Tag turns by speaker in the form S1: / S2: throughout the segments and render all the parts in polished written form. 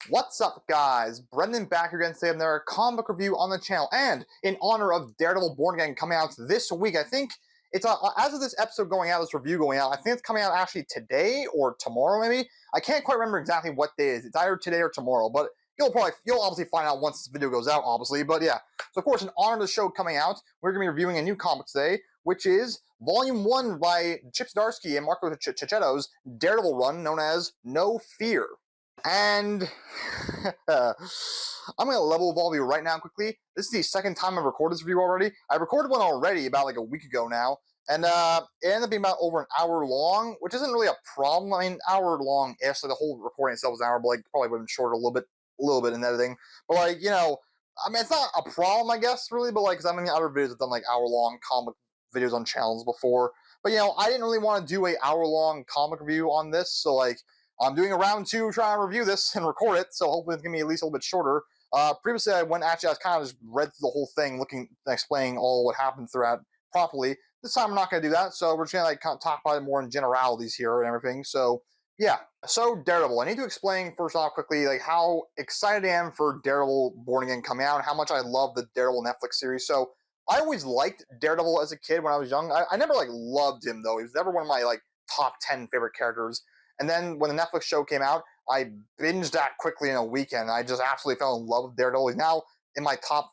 S1: What's up, guys? Brendan back here again today with another comic book review on the channel, and in honor of Daredevil Born Again coming out this week, I think it's as of this episode going out, this review going out, I think it's coming out actually today or tomorrow, maybe. I can't quite remember exactly what day it is. It's either today or tomorrow, but you'll obviously find out once this video goes out, obviously. But yeah, so of course, in honor of the show coming out, we're gonna be reviewing a new comic today, which is Volume 1 by Chip Zdarsky and Marco Checchetto's Daredevil run, known as No Fear. And I'm going to level evolve you right now quickly. This is the second time I've recorded this review already. I recorded one already about like a week ago now, and it ended up being about over an hour long, which isn't really a problem. I mean, hour long-ish, so the whole recording itself was an hour, but like probably would have been shorter a little bit in editing. But like, you know, I mean, it's not a problem, I guess, really, but like, because I mean, other videos have done like hour-long comic videos on channels before. But you know, I didn't really want to do a hour-long comic review on this, so like, I'm doing a round 2 trying to review this and record it, so hopefully it's going to be at least a little bit shorter. Previously, I kind of just read through the whole thing, looking, explaining all what happened throughout properly. This time, I'm not going to do that, so we're just going to like kind of talk about it more in generalities here and everything. So, yeah. So, Daredevil. I need to explain first off quickly like how excited I am for Daredevil Born Again coming out and how much I love the Daredevil Netflix series. So, I always liked Daredevil as a kid when I was young. I never like loved him though. He was never one of my like top 10 favorite characters. And then when the Netflix show came out, I binged that quickly in a weekend. I just absolutely fell in love with Daredevil. He's now in my top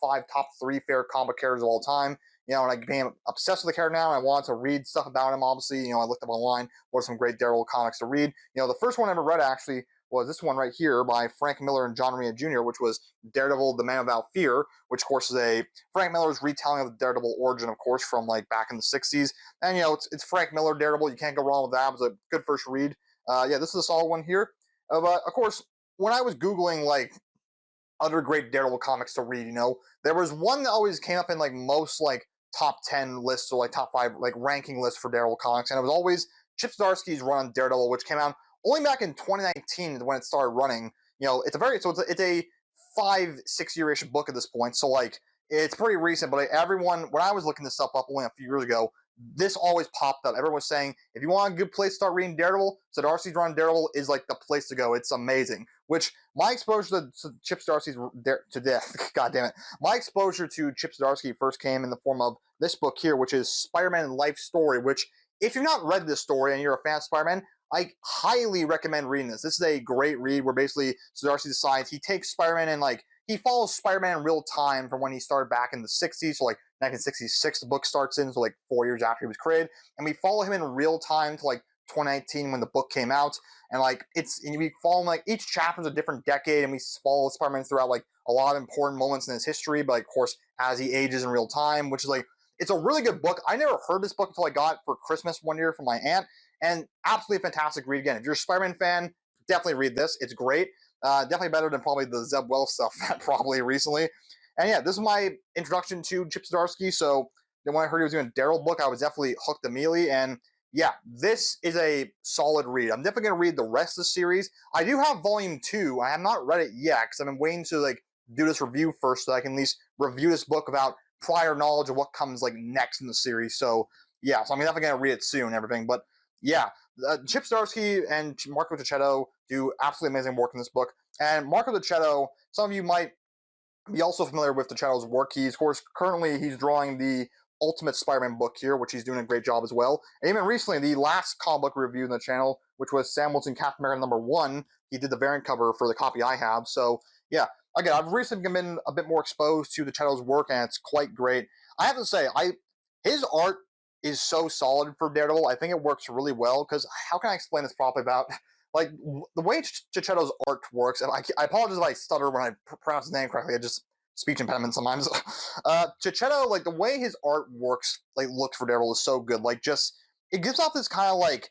S1: 3 favorite comic characters of all time. You know, and I became obsessed with the character now, and I wanted to read stuff about him, obviously. You know, I looked up online what are some great Daredevil comics to read. You know, the first one I ever read, actually, was this one right here by Frank Miller and John Romita Jr., which was Daredevil, the Man Without Fear, which, of course, is Frank Miller's retelling of the Daredevil origin, of course, from, like, back in the 60s. And, you know, it's Frank Miller, Daredevil. You can't go wrong with that. It was a good first read. Yeah, this is a solid one here. But, of course, when I was Googling, like, other great Daredevil comics to read, you know, there was one that always came up in, like, most, like, top 10 lists or, like, top 5, like, ranking lists for Daredevil comics. And it was always Chip Zdarsky's run on Daredevil, which came out only back in 2019 when it started running. You know, it's a 5-6 year-ish book at this point. So, like, it's pretty recent. But everyone, when I was looking this stuff up only a few years ago, this always popped up. Everyone was saying, if you want a good place to start reading Daredevil, Zdarsky's run Daredevil is like the place to go. It's amazing. Which my exposure to Chip Zdarsky's God damn it, my exposure to Chip Zdarsky first came in the form of this book here, which is Spider-Man Life Story. Which, if you've not read this story and you're a fan of Spider-Man, I highly recommend reading this. This is a great read where basically Zdarsky decides he takes Spider-Man and like he follows Spider-Man in real time from when he started back in the 60s, so like 1966 the book starts in, so like 4 years after he was created, and we follow him in real time to like 2019 when the book came out, and like we follow him, like each chapter is a different decade, and we follow Spider-Man throughout like a lot of important moments in his history, but like, of course as he ages in real time, which is like, it's a really good book. I never heard this book until I got it for Christmas one year from my aunt, and absolutely fantastic read. Again, if you're a Spider-Man fan, definitely read this. It's great. Definitely better than probably the Zeb Wells stuff probably recently. And yeah, this is my introduction to Chip Zdarsky. So then when I heard he was doing a Daredevil book, I was definitely hooked immediately. And yeah, this is a solid read. I'm definitely going to read the rest of the series. I do have Volume 2. I have not read it yet because I've been waiting to like do this review first so I can at least review this book without prior knowledge of what comes like next in the series. So yeah, so I'm definitely going to read it soon and everything. But yeah, Chip Zdarsky and Marco Checchetto do absolutely amazing work in this book. And Marco Checchetto, some of you might be also familiar with Checchetto's work. Of course, currently he's drawing the Ultimate Spider-Man book here, which he's doing a great job as well. And even recently, the last comic book review in the channel, which was Sam Wilson Captain America #1, he did the variant cover for the copy I have. So yeah, again, I've recently been a bit more exposed to Checchetto's work, and it's quite great. I have to say, his art is so solid for Daredevil. I think it works really well, because how can I explain this properly about, like, the way Checchetto's art works, and I apologize if I stutter when I pronounce his name correctly, I just, speech impediment sometimes. Checchetto, like, the way his art works, like, looks for Daredevil is so good. Like, just, it gives off this kind of, like,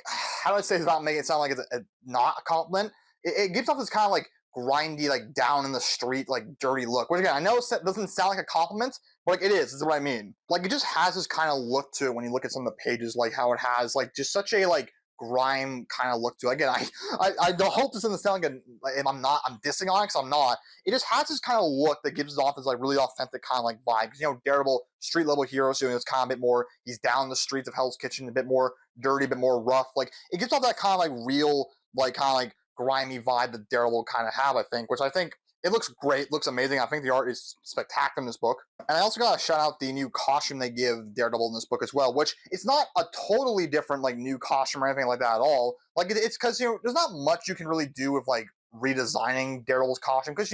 S1: how do I say this without making it sound like it's not a compliment? It gives off this kind of, like, grindy, like, down in the street, like, dirty look. Which, again, I know it doesn't sound like a compliment, but, like, it is what I mean. Like, it just has this kind of look to it when you look at some of the pages, like, how it has, like, just such a, like, grime kind of look to it. Again, I don't hope this doesn't sound like I'm dissing on it, because I'm not. It just has this kind of look that gives it off this, like, really authentic kind of, like, vibe. You know, Daredevil, street-level hero, so it's kind of a bit more, he's down the streets of Hell's Kitchen, a bit more dirty, a bit more rough. Like, it gives off that kind of, like, real, like, kind of, like, grimy vibe that Daredevil kind of have, I think, which I think it looks great, looks amazing. I think the art is spectacular in this book. And I also gotta shout out the new costume they give Daredevil in this book as well, which it's not a totally different like new costume or anything like that at all. Like it's because there's not much you can really do with like redesigning Daredevil's costume, because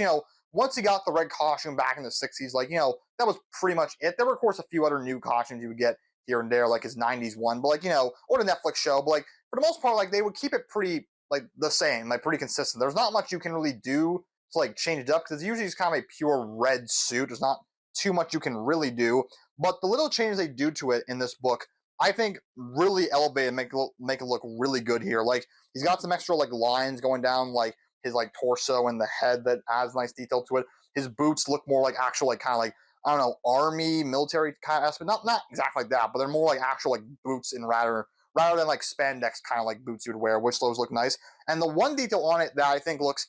S1: once he got the red costume back in the 60s, like that was pretty much it. There were of course a few other new costumes you would get here and there, like his 90s one, but like or the Netflix show, but like for the most part, like they would keep it pretty like the same, like pretty consistent. There's not much you can really do to like change it up, because it's usually just kind of a pure red suit. There's not too much you can really do, but the little changes they do to it in this book, I think really elevate and make it look really good here. Like he's got some extra like lines going down like his like torso and the head that adds nice detail to it. His boots look more like actual like kind of like, I don't know, army military kind of aspect. Not exactly like that, but they're more like actual like boots and rather than like spandex kind of like boots you'd wear, which those look nice. And the one detail on it that I think looks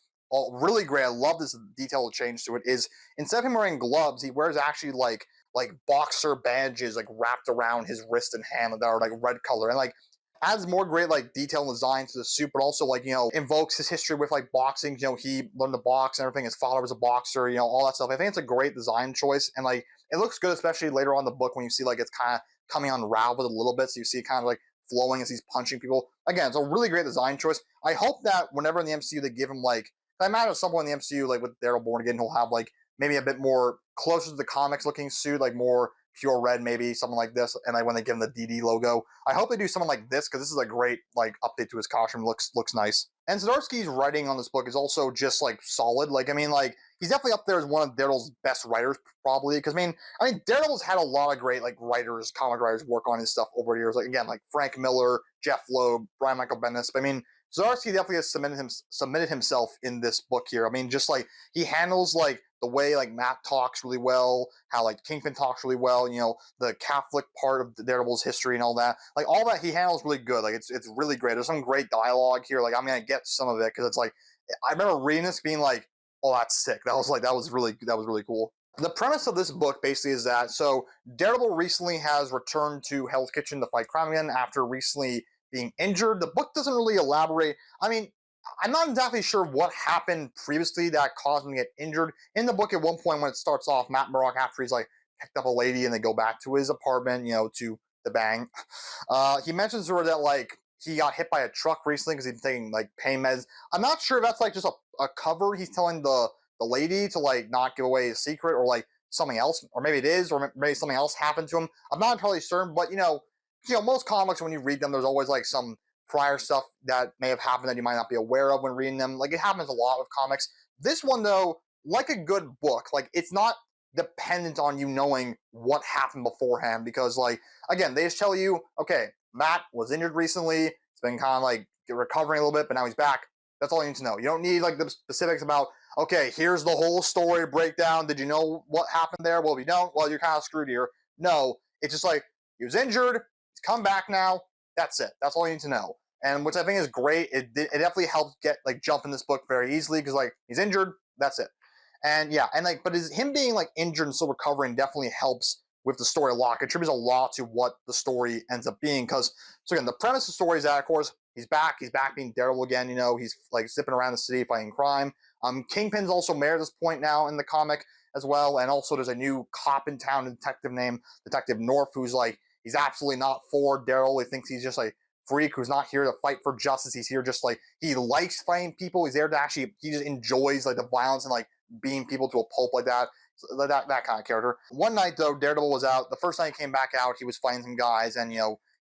S1: really great, I love this detail change to it, is instead of him wearing gloves, he wears actually like boxer bandages like wrapped around his wrist and hand that are like red color, and like adds more great like detail and design to the suit, but also like invokes his history with like boxing. He learned to box and everything. His father was a boxer, all that stuff. I think it's a great design choice, and like it looks good, especially later on in the book when you see like it's kind of coming unraveled a little bit, so you see it kind of like flowing as he's punching people. Again, it's a really great design choice. I hope that whenever in the MCU they give him like, I imagine at some point in the MCU, like with Daredevil Born Again, he'll have like maybe a bit more closer to the comics looking suit, like more pure red, maybe something like this. And like when they give him the DD logo, I hope they do something like this, because this is a great like update to his costume. Looks nice. And Zdarsky's writing on this book is also just like solid. Like I mean, like he's definitely up there as one of Daredevil's best writers, probably. Because I mean, Daredevil's had a lot of great like writers, comic writers work on his stuff over the years. Like again, like Frank Miller, Jeff Loeb, Brian Michael Bendis. But I mean, Zdarsky definitely has submitted himself in this book here. I mean, just like he handles like the way like Matt talks really well, how like Kingpin talks really well, the Catholic part of Daredevil's history and all that. Like all that he handles really good. Like it's really great. There's some great dialogue here. Like I'm gonna get some of it because it's like I remember reading this being like, oh, that's sick. That was really cool. The premise of this book basically is that so Daredevil recently has returned to Hell's Kitchen to fight crime again after recently being injured. The book doesn't really elaborate. I mean, I'm not exactly sure what happened previously that caused him to get injured. In the book, at one point when it starts off, Matt Murdock, after he's like picked up a lady and they go back to his apartment, to the bang, he mentions to her that like he got hit by a truck recently because he's taking like pain meds. I'm not sure if that's like just a cover. He's telling the lady to like not give away his secret, or like something else, or maybe it is, or maybe something else happened to him. I'm not entirely certain, but most comics, when you read them, there's always like some prior stuff that may have happened that you might not be aware of when reading them. Like it happens a lot with comics. This one though, like a good book, like it's not dependent on you knowing what happened beforehand, because like again, they just tell you, okay, Matt was injured recently, it's been kind of like recovering a little bit, but now he's back. That's all you need to know. You don't need like the specifics about, okay, here's the whole story breakdown. Did you know what happened there? Well, if you don't, well, you're kind of screwed here. No, it's just like he was injured, he's come back now. That's it. That's all you need to know. And which I think is great. It definitely helps get like jump in this book very easily, because like he's injured, that's it. And yeah, and like, but him being like injured and still recovering definitely helps with the story a lot. Contributes a lot to what the story ends up being. Because so again, the premise of the story is that of course he's back being Daredevil again. He's like zipping around the city fighting crime. Kingpin's also mayor at this point now in the comic as well, and also there's a new cop in town, a detective named Detective North, who's like, he's absolutely not for Daryl. He thinks he's just like freak who's not here to fight for justice. He's here just like, he likes fighting people. He's there to actually, he just enjoys like the violence and like beating people to a pulp like that. So that kind of character. One night though, Daredevil was out. The first night he came back out, he was fighting some guys, and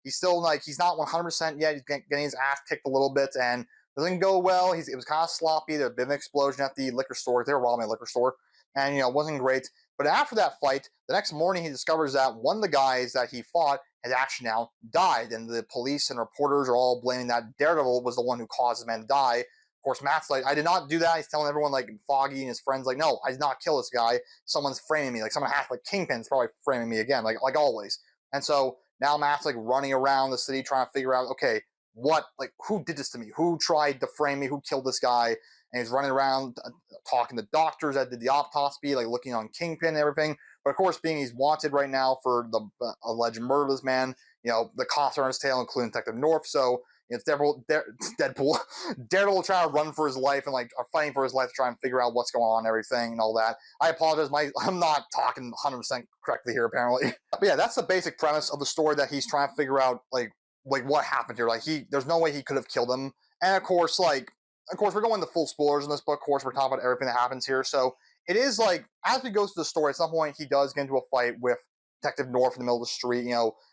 S1: he's still like, he's not 100% yet. He's getting his ass kicked a little bit, and doesn't go well. It was kind of sloppy. There had been an explosion at the liquor store. They were robbing a liquor store, and it wasn't great. But after that fight, the next morning he discovers that one of the guys that he fought has actually now died, and the police and reporters are all blaming that Daredevil was the one who caused the man to die. Of course, Matt's like, I did not do that. He's telling everyone, like Foggy and his friends, like, no, I did not kill this guy. Someone's framing me. Like someone has, like Kingpin's probably framing me again, like always. And so now Matt's like running around the city trying to figure out, okay, who did this to me? Who tried to frame me? Who killed this guy? And he's running around talking to doctors that did the autopsy, like looking on Kingpin and everything. But of course, being he's wanted right now for the alleged murder of this man, the cops are on his tail, including Detective North. So it's Deadpool, Daredevil trying to run for his life and like are fighting for his life to try and figure out what's going on and everything and all that. I apologize, I'm not talking 100% correctly here apparently. But yeah, that's the basic premise of the story, that he's trying to figure out like what happened here. Like there's no way he could have killed him. And of course, we're going to full spoilers in this book. Of course, we're talking about everything that happens here. So it is like, as we go through the story, at some point he does get into a fight with Detective North in the middle of the street.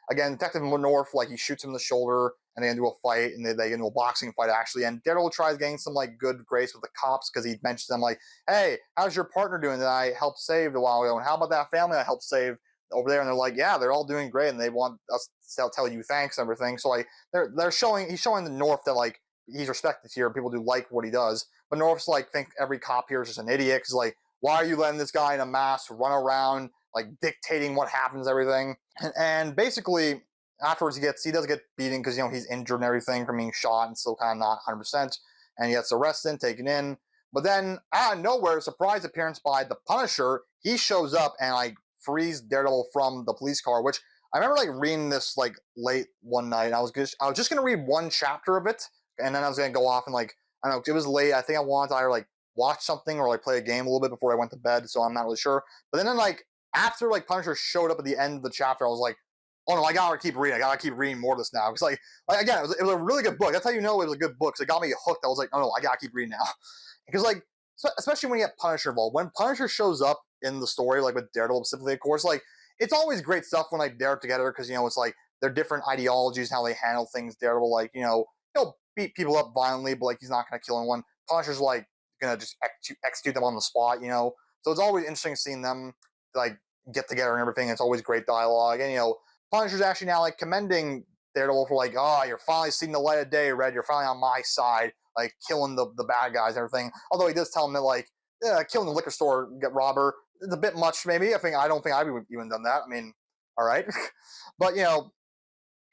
S1: Again, Detective North, like, he shoots him in the shoulder, and they get into a fight, and they get into a boxing fight, actually. And Daredevil tries getting some, like, good grace with the cops, because he mentions them, like, hey, how's your partner doing that I helped save a while ago? And how about that family I helped save over there? And they're like, yeah, they're all doing great, and they want us to tell you thanks and everything. So, like, he's showing the North that, like, he's respected here. People do like what he does. But North's, like, think every cop here is just an idiot, because, like, why are you letting this guy in a mask run around, like, dictating what happens, everything? And basically, afterwards, he does get beaten because, he's injured and everything from being shot and still kind of not 100%. And he gets arrested, taken in. But then, out of nowhere, surprise appearance by the Punisher. He shows up and, like, frees Daredevil from the police car, which I remember, like, reading this, like, late one night. I was just going to read one chapter of it, and then I was going to go off and, like, I don't know, it was late. I think I wanted to either, like, watch something or, like, play a game a little bit before I went to bed, so I'm not really sure. But then, like, after, like, Punisher showed up at the end of the chapter, I was like, oh no, I gotta keep reading. I gotta keep reading more of this now. Because, like again, it was a really good book. That's how you know it was a good book. So it got me hooked. I was like, oh no, I gotta keep reading now. Because, like, especially when you get Punisher involved. When Punisher shows up in the story, like with Daredevil specifically, of course, like, it's always great stuff when, like, they're together, because, it's like they're different ideologies, how they handle things. Daredevil, like, he'll beat people up violently, but, like, he's not gonna kill anyone. Punisher's, like, gonna just execute them on the spot, So it's always interesting seeing them, like, get together and everything. It's always great dialogue. And, Punisher's actually now, like, commending Daredevil for, like, oh, you're finally seeing the light of day, Red. You're finally on my side, like, killing the bad guys and everything. Although he does tell him that, like, killing the liquor store robber is a bit much, maybe. I don't think I've even done that. I mean, all right. But,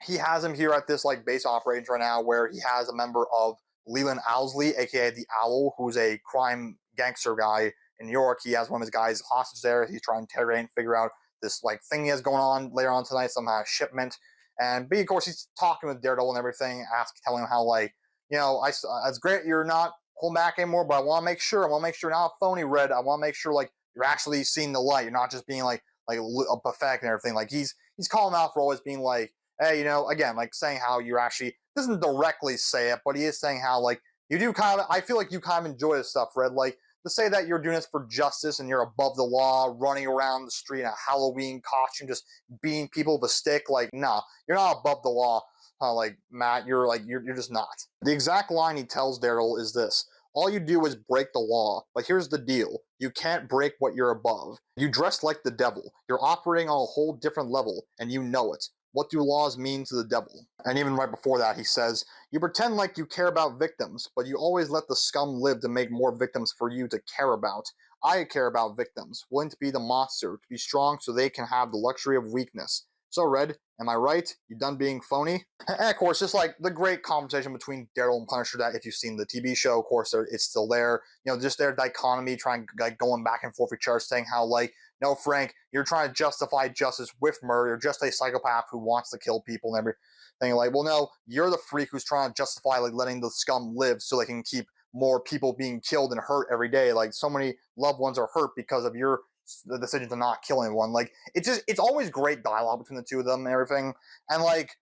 S1: he has him here at this, like, base operations right now, where he has a member of Leland Owlsley, aka the Owl, who's a crime gangster guy in New York. He has one of his guys hostage there. He's trying to interrogate and figure out this, like, thing he has going on later on tonight, some shipment. And B, of course, he's talking with Daredevil and everything, telling him how, like, it's great you're not holding back anymore, but I want to make sure you're not a phony, Red. I want to make sure, like, you're actually seeing the light. You're not just being like a pathetic and everything. Like, he's calling him out for always being like, hey, again, like, saying how you're actually, doesn't directly say it, but he is saying how, like, you do kind of, I feel like you kind of enjoy this stuff, Red. Like, to say that you're doing this for justice and you're above the law, running around the street in a Halloween costume, just beating people with a stick, like, nah, you're not above the law, like, Matt, you're just not. The exact line he tells Daryl is this: all you do is break the law, but here's the deal. You can't break what you're above. You dress like the devil. You're operating on a whole different level, and you know it. What do laws mean to the devil? And even right before that, he says, you pretend like you care about victims, but you always let the scum live to make more victims for you to care about. I care about victims, willing to be the monster, to be strong so they can have the luxury of weakness. So, Red, am I right? You done being phony? And of course, just like the great conversation between Daryl and Punisher, that if you've seen the TV show, of course, it's still there. Just their dichotomy, trying, like, going back and forth with each other, saying how, like, no, Frank, you're trying to justify justice with murder. You're just a psychopath who wants to kill people and everything. Like, well, no, you're the freak who's trying to justify, like, letting the scum live so they can keep more people being killed and hurt every day. Like, so many loved ones are hurt because of the decision to not kill anyone. Like, it's always great dialogue between the two of them and everything. And, like,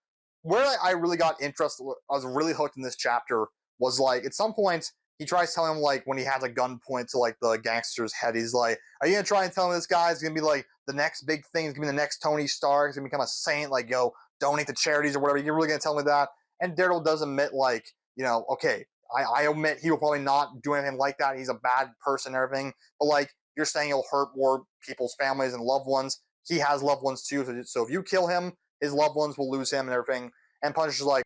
S1: where I really got interested, I was really hooked in this chapter, was, like, at some point, he tries telling him, like, when he has a gun point to, like, the gangster's head, he's like, are you going to try and tell me this guy's going to be, like, the next big thing? He's going to be the next Tony Stark. He's going to become a saint, like, donate to charities or whatever. You're really going to tell me that? And Daredevil does admit, like, okay, I admit he will probably not do anything like that. He's a bad person and everything. But, like, you're saying he'll hurt more people's families and loved ones. He has loved ones, too. So if you kill him, his loved ones will lose him and everything. And Punisher's like,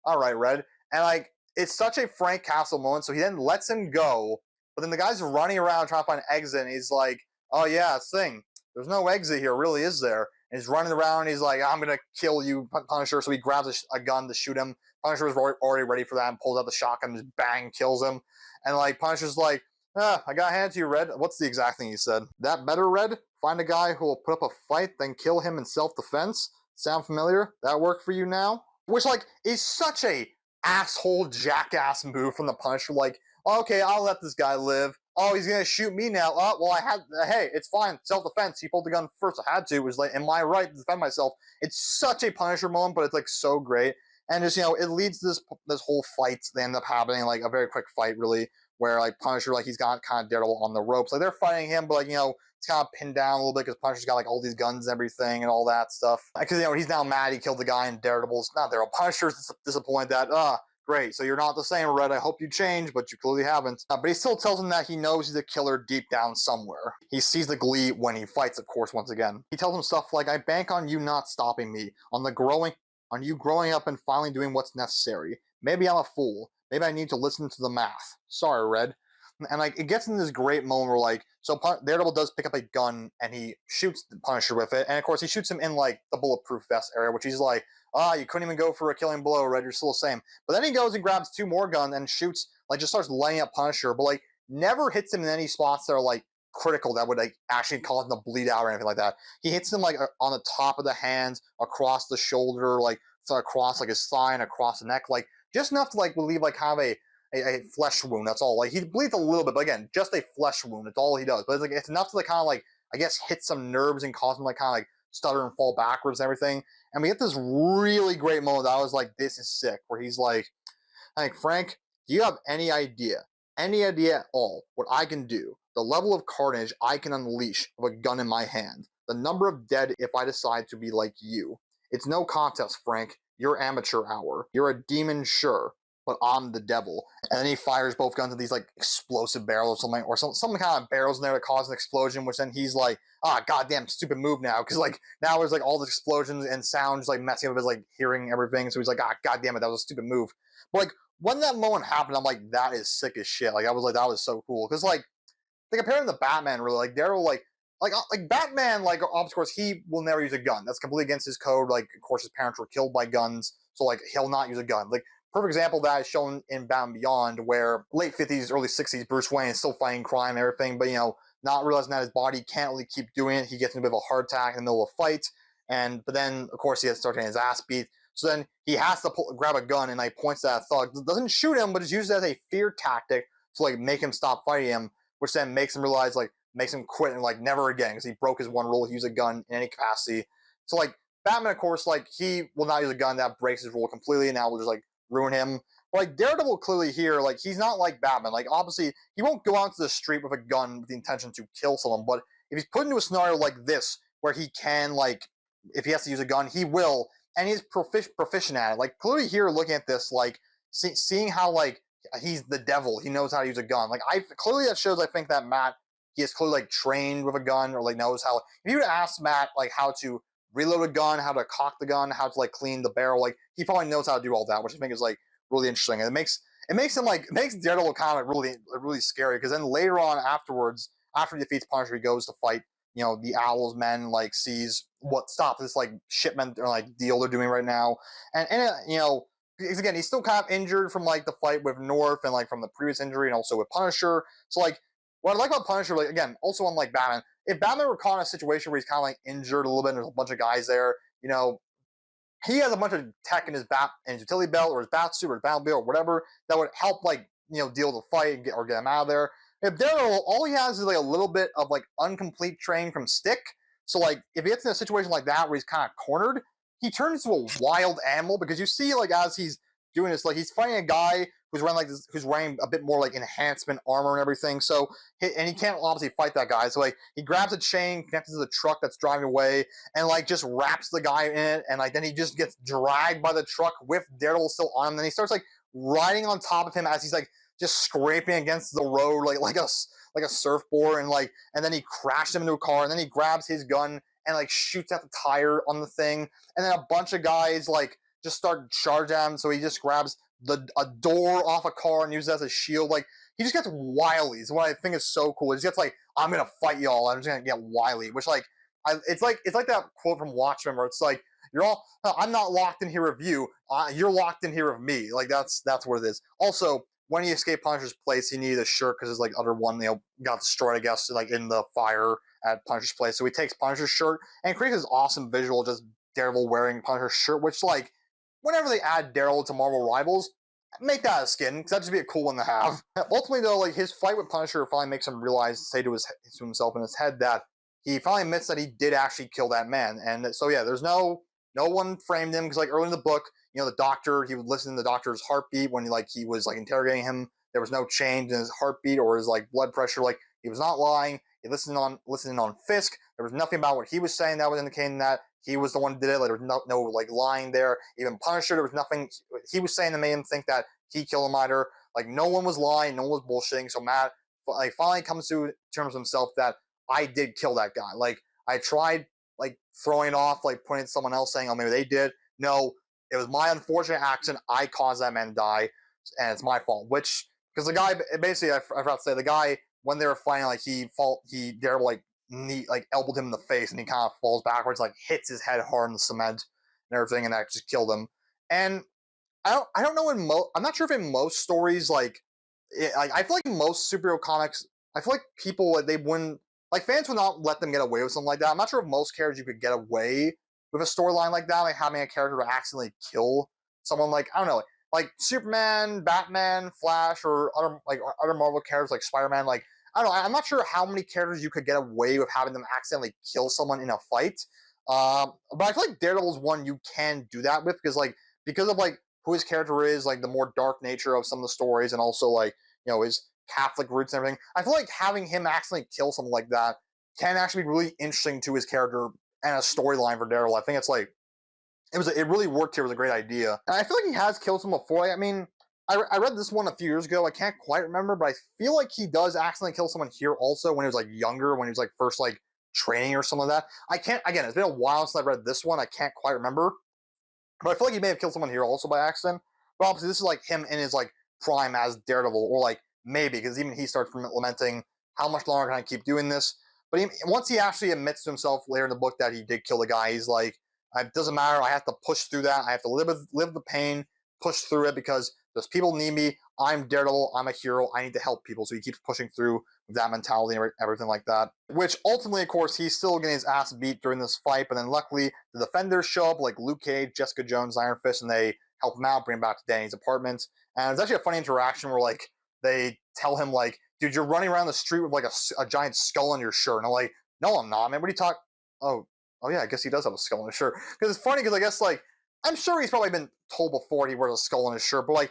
S1: all right, Red. And, like, it's such a Frank Castle moment. So he then lets him go, but then the guy's running around trying to find an exit, and he's like, oh yeah, thing. There's no exit here, really, is there? And he's running around, and he's like, I'm going to kill you, Punisher. So he grabs a gun to shoot him. Punisher was already ready for that and pulls out the shotgun and just bang, kills him. And, like, Punisher's like, I got to hand it to you, Red. What's the exact thing he said? That better, Red? Find a guy who will put up a fight, then kill him in self-defense? Sound familiar? That work for you now? Which, like, is such a asshole jackass move from the Punisher, like, okay, I'll let this guy live. Oh, he's gonna shoot me now. Oh, well, hey, it's fine. Self-defense. He pulled the gun first. I had to. It was like, am I right to defend myself? It's such a Punisher moment, but it's like so great. And just, it leads to this whole fight. They end up having like a very quick fight, really, where like Punisher, like he's got kind of Daredevil on the ropes. Like they're fighting him, but like, it's kind of pinned down a little bit because Punisher's got like all these guns and everything and all that stuff. Because, he's now mad he killed the guy, and Daredevil's not there. Punisher's disappointed that, great, so you're not the same, Red. I hope you change, but you clearly haven't. But he still tells him that he knows he's a killer deep down somewhere. He sees the glee when he fights, of course, once again. He tells him stuff like, I bank on you not stopping me, on you growing up and finally doing what's necessary. Maybe I'm a fool. Maybe I need to listen to the math. Sorry, Red. And like it gets in this great moment where like, so Daredevil does pick up a gun and he shoots the Punisher with it, and of course he shoots him in like the bulletproof vest area, which he's like, you couldn't even go for a killing blow, Red. You're still the same. But then he goes and grabs 2 more guns and shoots, like just starts laying up Punisher, but like never hits him in any spots that are like critical that would like actually cause him to bleed out or anything like that. He hits him like on the top of the hands, across the shoulder, like across like his thigh and across the neck, like just enough to like relieve like kind of a flesh wound. That's all. Like he bleeds a little bit, but again, just a flesh wound. That's all he does. But it's enough to like kind of like, I guess, hit some nerves and cause him like kind of like stutter and fall backwards and everything. And we get this really great moment that I was like, this is sick, where he's like, Frank, do you have any idea at all what I can do? The level of carnage I can unleash with a gun in my hand. The number of dead if I decide to be like you. It's no contest, Frank. You're amateur hour. You're a demon, sure, but I'm the devil. And then he fires both guns at these like explosive barrels or something, or some kind of barrels in there that cause an explosion, which then he's like, goddamn stupid move now, because like now there's like all the explosions and sounds like messing up his like hearing everything. So he's like, goddamn it, that was a stupid move. But like when that moment happened, I'm like, that is sick as shit. Like I was like, that was so cool, because like comparing to Batman, really, like Daredevil, like Batman, like of course he will never use a gun. That's completely against his code. Like of course his parents were killed by guns, so like he'll not use a gun. Like perfect example of that is shown in Batman Beyond, where late 50s, early 60s, Bruce Wayne is still fighting crime and everything, but not realizing that his body can't really keep doing it. He gets in a bit of a heart attack in the middle of a fight, but then of course he has to start getting his ass beat. So then he has to grab a gun and like points at that thug. Doesn't shoot him, but is used as a fear tactic to like make him stop fighting him, which then makes him realize, like makes him quit and like never again, because he broke his one rule: he use a gun in any capacity. So like Batman, of course, like he will not use a gun. That breaks his rule completely, and that will just like ruin him. But like Daredevil, clearly here, like he's not like Batman. Like obviously he won't go out to the street with a gun with the intention to kill someone, but if he's put into a scenario like this where he can, like, if he has to use a gun, he will, and he's proficient at it. Like clearly here, looking at this, like seeing how like he's the devil, he knows how to use a gun. Like clearly that shows, I think, that Matt, he is clearly like trained with a gun, or like knows how. If you were to ask Matt like how to reload a gun, how to cock the gun, how to like clean the barrel, like he probably knows how to do all that, which I think is like really interesting. And it makes Daredevil kind of really scary, because then later on afterwards, after he defeats Punisher, he goes to fight the Owl's men, like sees what stops this like shipment or like deal they're doing right now, and because again he's still kind of injured from like the fight with North and like from the previous injury, and also with Punisher. So like what I like about Punisher, like again, also unlike Batman, if Batman were caught in a situation where he's kind of like injured a little bit and there's a bunch of guys there, he has a bunch of tech in his utility belt or his bat suit or his Batmobile or whatever that would help like deal with the fight and get him out of there. If Daredevil, all he has is like a little bit of like incomplete training from stick. So like if he gets in a situation like that where he's kind of cornered, he turns into a wild animal, because you see like as he's doing this, like he's fighting a guy who's wearing a bit more like enhancement armor and everything. So and he can't obviously fight that guy. So like he grabs a chain, connects to the truck that's driving away, and like just wraps the guy in it, and like then he just gets dragged by the truck with Daredevil still on him. Then he starts like riding on top of him as he's like just scraping against the road like a surfboard, and then he crashed him into a car, and then he grabs his gun and like shoots at the tire on the thing, and then a bunch of guys like just start charging at him. So he just grabs a door off a car and uses it as a shield. Like he just gets wily. Is what I think is so cool. He just gets like, I'm gonna fight y'all. I'm just gonna get wily. Which like it's like that quote from Watchmen where it's like, I'm not locked in here with you. You're locked in here with me. Like that's what it is. Also, when he escaped Punisher's place, he needed a shirt because his like other one got destroyed, I guess, like in the fire at Punisher's place. So he takes Punisher's shirt and creates this awesome visual, just Daredevil wearing Punisher's shirt, which like whenever they add Daredevil to Marvel Rivals, make that a skin, because that'd just be a cool one to have. Ultimately, though, like his fight with Punisher finally makes him realize, say to himself in his head, that he finally admits that he did actually kill that man. And so yeah, there's no one framed him, because like early in the book, you know, the doctor, he would listen to the doctor's heartbeat when he was like interrogating him. There was no change in his heartbeat or his like blood pressure. Like he was not lying. He listening on Fisk. There was nothing about what he was saying that was indicating that he was the one who did it. Like there was no like lying there. Even Punisher, there was nothing he was saying that made him think that he killed him either. Like no one was lying, no one was bullshitting. So Matt like finally comes to terms with himself that I did kill that guy. Like I tried like throwing it off, like pointing at someone else saying, oh maybe they did. No, it was my unfortunate accident. I caused that man to die, and it's my fault. Which because the guy basically I forgot to say the guy when they were fighting, like he Daredevil like elbowed him in the face, and he kind of falls backwards, like hits his head hard in the cement and everything, and that just killed him. And I don't know I'm not sure if in most stories like I feel like most superhero comics, I feel like people like they wouldn't like fans would not let them get away with something like that. I'm not sure if most characters you could get away with a storyline like that, like having a character to accidentally kill someone. Like I don't know, like Superman, Batman, Flash, or other Marvel characters like Spider-Man. Like I don't know, I'm not sure how many characters you could get away with having them accidentally kill someone in a fight. But I feel like Daredevil's one you can do that with because of like who his character is, like the more dark nature of some of the stories, and also like his Catholic roots and everything. I feel like having him accidentally kill something like that can actually be really interesting to his character and a storyline for Daredevil. I think it's like it really worked here. It was a great idea, and I feel like he has killed someone before. I mean, I read this one a few years ago. I can't quite remember, but I feel like he does accidentally kill someone here also when he was like younger, when he was like first like training or something like that. I can't. Again, it's been a while since I read this one. I can't quite remember, but I feel like he may have killed someone here also by accident. But obviously, this is like him in his like prime as Daredevil, or like maybe because even he starts lamenting how much longer can I keep doing this. But once he actually admits to himself later in the book that he did kill the guy, he's like, it doesn't matter. I have to push through that. I have to live the pain, push through it because those people need me. I'm Daredevil. I'm a hero. I need to help people. So he keeps pushing through with that mentality and everything like that. Which ultimately, of course, he's still getting his ass beat during this fight. But then luckily, the Defenders show up, like Luke Cage, Jessica Jones, Iron Fist, and they help him out, bring him back to Danny's apartment. And it's actually a funny interaction where like they tell him like, dude, you're running around the street with like a giant skull on your shirt. And I'm like, no, I'm not, man. What are you talking? Oh yeah, I guess he does have a skull on his shirt. Because it's funny because I guess like I'm sure he's probably been told before he wears a skull on his shirt, but like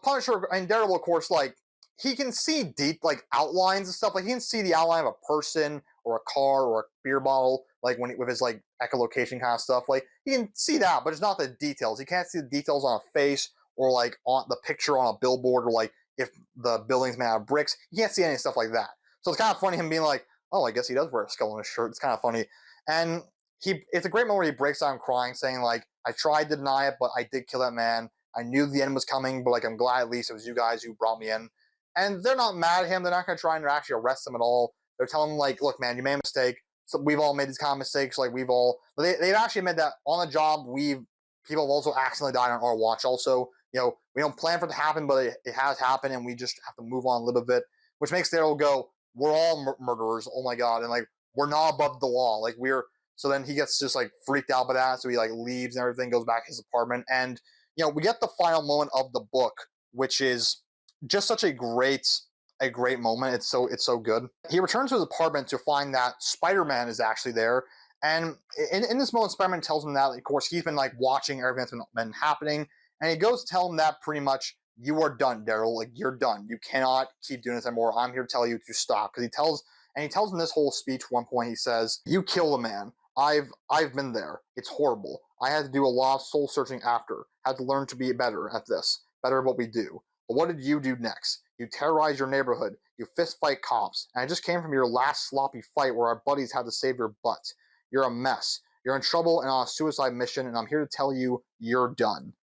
S1: Punisher and Daredevil, of course, like he can see deep like outlines and stuff. Like he can see the outline of a person or a car or a beer bottle, like with his like echolocation kind of stuff. Like he can see that, but it's not the details. He can't see the details on a face or like on the picture on a billboard or like if the building's made out of bricks. You can't see any stuff like that. So it's kind of funny him being like, oh, I guess he does wear a skull on his shirt. It's kind of funny. And it's a great moment where he breaks down crying, saying like, I tried to deny it, but I did kill that man. I knew the end was coming, but like I'm glad at least it was you guys who brought me in. And they're not mad at him. They're not going to try and actually arrest him at all. They're telling him like, look, man, you made a mistake. So we've all made these kind of mistakes. Like they've actually admitted that on the job people have also accidentally died on our watch. Also, we don't plan for it to happen, but it has happened, and we just have to move on a little bit, which makes Daryl go, we're all murderers. Oh my god, and like we're not above the law. Like we're. So then he gets just like freaked out by that. So he like leaves and everything, goes back to his apartment. And, we get the final moment of the book, which is just such a great moment. It's so good. He returns to his apartment to find that Spider-Man is actually there. And in this moment, Spider-Man tells him that, of course, he's been like watching everything that's been happening. And he goes to tell him that pretty much, you are done, Daryl. Like you're done. You cannot keep doing this anymore. I'm here to tell you to stop. Because he tells him this whole speech. At one point, he says, you kill a man. I've been there. It's horrible. I had to do a lot of soul searching after. Had to learn to be better at this. Better at what we do. But what did you do next? You terrorize your neighborhood. You fist fight cops. And I just came from your last sloppy fight where our buddies had to save your butt. You're a mess. You're in trouble and on a suicide mission, and I'm here to tell you you're done.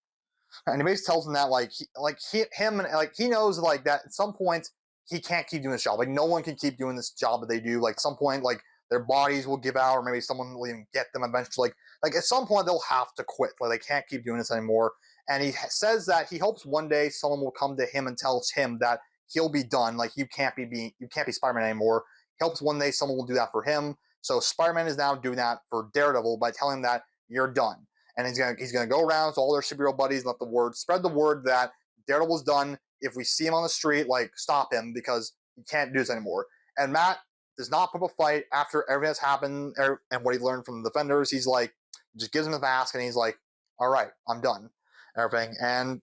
S1: And he basically tells him that he knows like that at some point he can't keep doing this job. Like no one can keep doing this job that they do. Like at some point, like their bodies will give out, or maybe someone will even get them eventually. Like at some point they'll have to quit. Like they can't keep doing this anymore. And he says that he hopes one day someone will come to him and tells him that he'll be done. Like you can't be Spider-Man anymore. He hopes one day someone will do that for him. So Spider-Man is now doing that for Daredevil by telling him that you're done. And he's gonna go around to all their superhero buddies and spread the word that Daredevil's done. If we see him on the street, like, stop him because he can't do this anymore. And Matt does not put up a fight after everything that's happened and what he learned from the Defenders. He's like, just gives him the mask and he's like, all right, I'm done. Everything. And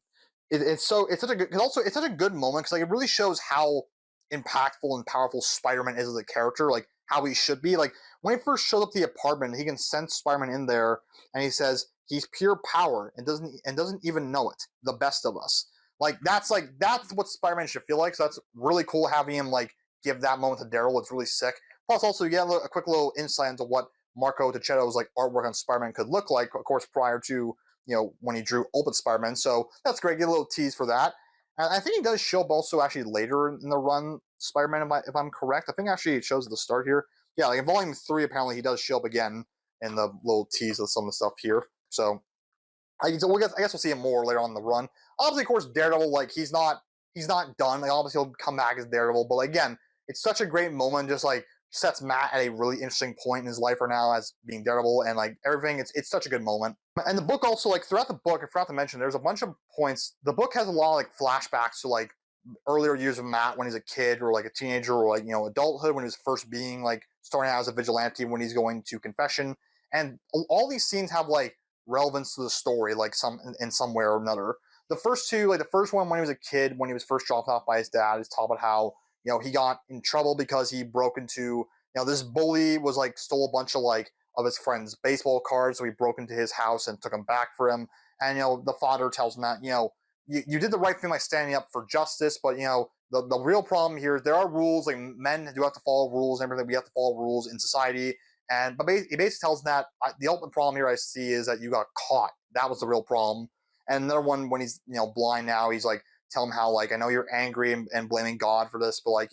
S1: it's such a good, cause also it's such a good moment because like it really shows how impactful and powerful Spider-Man is as a character, like how he should be. Like when he first showed up the apartment, he can sense Spider-Man in there and he says he's pure power and doesn't even know it. The best of us. That's what Spider-Man should feel like. So that's really cool having him like give that moment to Daryl. It's really sick. Plus also you get a quick little insight into what Marco Ticchetto's like artwork on Spider-Man could look like, of course, prior to when he drew Ultimate Spider-Man. So that's great. Get a little tease for that. And I think he does show up also actually later in the run, Spider-Man, if I'm correct. I think actually it shows at the start here. Yeah, like in Volume 3, apparently he does show up again in the little tease of some of the stuff here. So I guess we'll see him more later on in the run. Obviously, of course, Daredevil, like he's not done. Like obviously he'll come back as Daredevil, but like, again, it's such a great moment. Just like sets Matt at a really interesting point in his life right now as being Daredevil and like everything. It's such a good moment. And the book also, like throughout the book, I forgot to mention, there's a bunch of points. The book has a lot of like flashbacks to like earlier years of Matt when he's a kid or like a teenager or like adulthood when he was first being like starting out as a vigilante when he's going to confession. And all these scenes have like relevance to the story, like in some way or another. The first two, like the first one when he was a kid, when he was first dropped off by his dad, is talking about how he got in trouble because he broke into this bully was like stole a bunch of his friends' baseball cards, so he broke into his house and took them back for him. And the father tells him that you did the right thing by standing up for justice, but the real problem here is there are rules. Like men do have to follow rules and everything. We have to follow rules in society. But he basically tells him that the ultimate problem here I see is that you got caught. That was the real problem. And another one when he's blind now, he's like telling him how like I know you're angry and blaming God for this, but like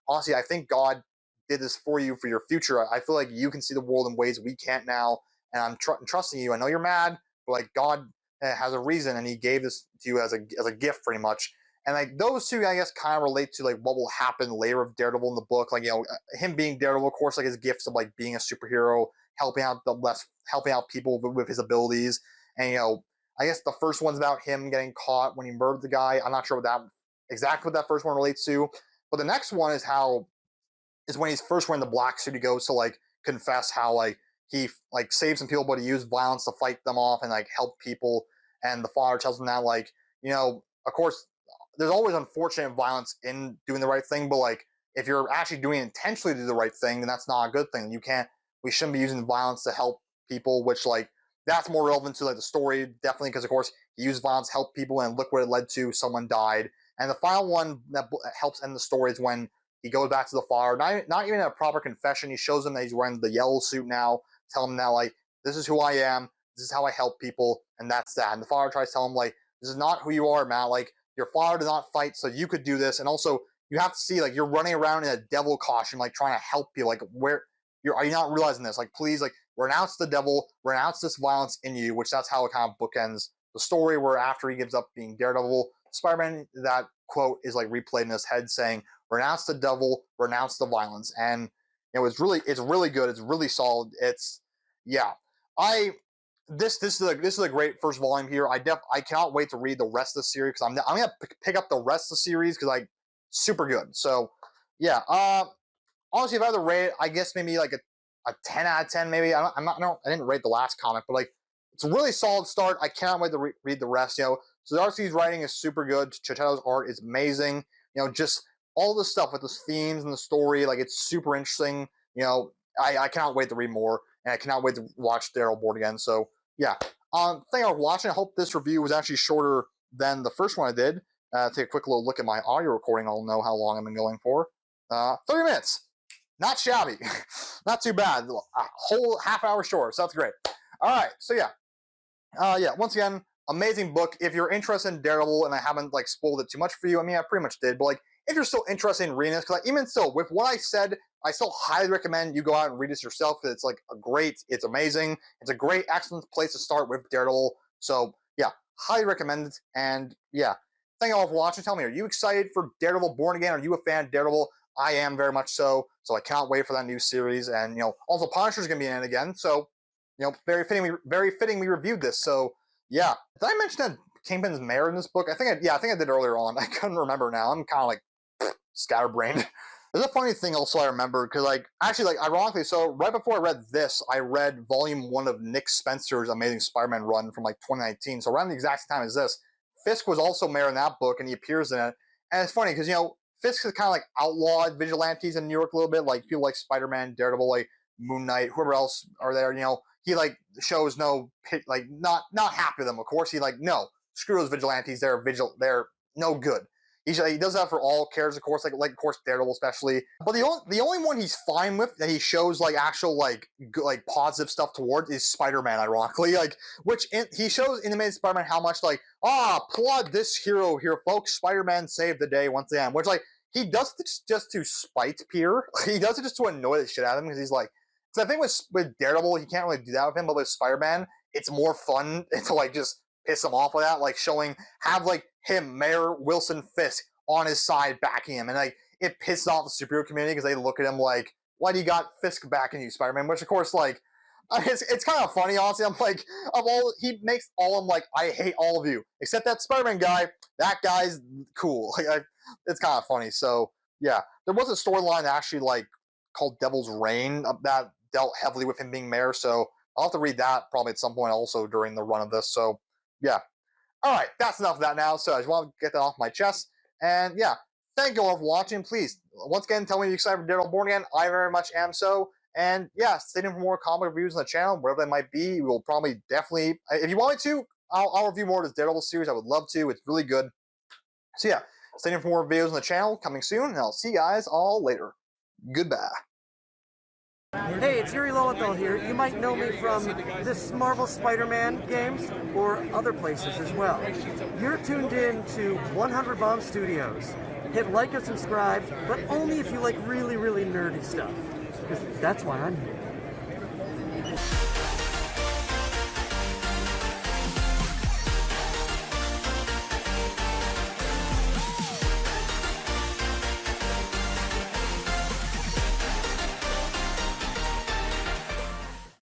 S1: honestly I think God did this for you for your future. I feel like you can see the world in ways we can't now, and I'm trusting you. I know you're mad, but like God has a reason, and He gave this to you as a gift, pretty much. And like those two, I guess, kind of relate to like what will happen later of Daredevil in the book. Like him being Daredevil, of course, like his gifts of like being a superhero, helping out people with his abilities, and I guess the first one's about him getting caught when he murdered the guy. I'm not sure exactly what that first one relates to, but the next one is when he's first wearing the black suit. He goes to like confess how like he like saved some people, but he used violence to fight them off and like help people. And the father tells him that like of course there's always unfortunate violence in doing the right thing, but like if you're actually doing it intentionally to do the right thing, then that's not a good thing. We shouldn't be using violence to help people, which like that's more relevant to like the story, definitely, because of course he used violence to help people and look what it led to. Someone died. And the final one that helps end the story is when he goes back to the father, not even a proper confession. He shows him that he's wearing the yellow suit now, tell him now, like, this is who I am, this is how I help people, and that's that. And the father tries to tell him, like, this is not who you are, Matt. Like, your father did not fight, so you could do this. And also, you have to see, like, you're running around in a devil costume, like, trying to help people. Like, are you not realizing this? Like, please, like, renounce the devil, renounce this violence in you, which that's how it kind of bookends the story, where after he gives up being Daredevil, Spider-Man, that quote is, like, replayed in his head saying, renounce the devil, renounce the violence. And it's really good. It's really solid. This is a great first volume here. I cannot wait to read the rest of the series because I'm gonna pick up the rest of the series because super good. So yeah, honestly, if I had to rate it, I guess maybe like a 10 out of 10. Maybe I didn't rate the last comic, but like it's a really solid start. I cannot wait to read the rest. Zdarsky's writing is super good. Ticchetto's art is amazing. Just all the stuff with the themes and the story, like it's super interesting. I cannot wait to read more, and I cannot wait to watch Daredevil Born Again. So yeah, thank you for watching. I hope this review was actually shorter than the first one I did. Take a quick little look at my audio recording. I'll know how long I've been going for. 30 minutes, not shabby, not too bad. A whole half hour short, so that's great. All right, so yeah, once again, amazing book. If you're interested in Daredevil, and I haven't like spoiled it too much for you, I mean I pretty much did, but like, if you're still interested in reading this, because even still, with what I said, I still highly recommend you go out and read this yourself, because it's like it's amazing. It's a great, excellent place to start with Daredevil. So yeah, highly recommend it. And yeah, thank you all for watching. Tell me, are you excited for Daredevil Born Again? Are you a fan of Daredevil? I am very much so. So I can't wait for that new series. And also Punisher's gonna be in it again. So very fitting we reviewed this. So yeah, did I mention that Kingpin's mayor in this book? I think I did earlier on. I couldn't remember now. I'm kind of like scatterbrained. There's a funny thing also I remember, because ironically, so right before I read this, I read volume 1 of Nick Spencer's Amazing Spider-Man run from 2019. So around the exact same time as this, Fisk was also mayor in that book, and he appears in it. And it's funny because Fisk is kind of outlawed vigilantes in New York a little bit, people like Spider-Man, Daredevil, Moon Knight, whoever else are there. He shows no not happy with them. Of course, he no, screw those vigilantes. They're no good. He does that for all characters, of course, of course Daredevil especially. But the only one he's fine with that he shows actual positive stuff towards is Spider-Man, ironically. He shows in Amazing Spider-Man how much applaud this hero here, folks. Spider-Man saved the day once again. Which he does it just to spite Peter. He does it just to annoy the shit out of him, because he's because I think with Daredevil he can't really do that with him, but with Spider-Man it's more fun to just piss him off with that, have him, Mayor Wilson Fisk, on his side backing him, and it pisses off the superhero community because they look at him why do you got Fisk backing you, Spider-Man? Which of course it's kind of funny, honestly. I'm he makes all of them I hate all of you except that Spider-Man guy. That guy's cool. It's kind of funny. So yeah, there was a storyline actually called Devil's Reign that dealt heavily with him being mayor. So I'll have to read that probably at some point also during the run of this. So yeah. All right, that's enough of that now. So I just want to get that off my chest. And yeah, thank you all for watching. Please, once again, tell me you're excited for Daredevil Born Again. I very much am so. And yeah, stay tuned for more comic reviews on the channel, wherever they might be. We will probably definitely, if you want me to, I'll review more of this Daredevil series. I would love to. It's really good. So yeah, stay tuned for more videos on the channel coming soon. And I'll see you guys all later. Goodbye.
S2: Hey, it's Yuri Lowenthal here. You might know me from this Marvel Spider-Man games or other places as well. You're tuned in to 100 Bomb Studios. Hit like and subscribe, but only if you like really, really nerdy stuff. Because that's why I'm here.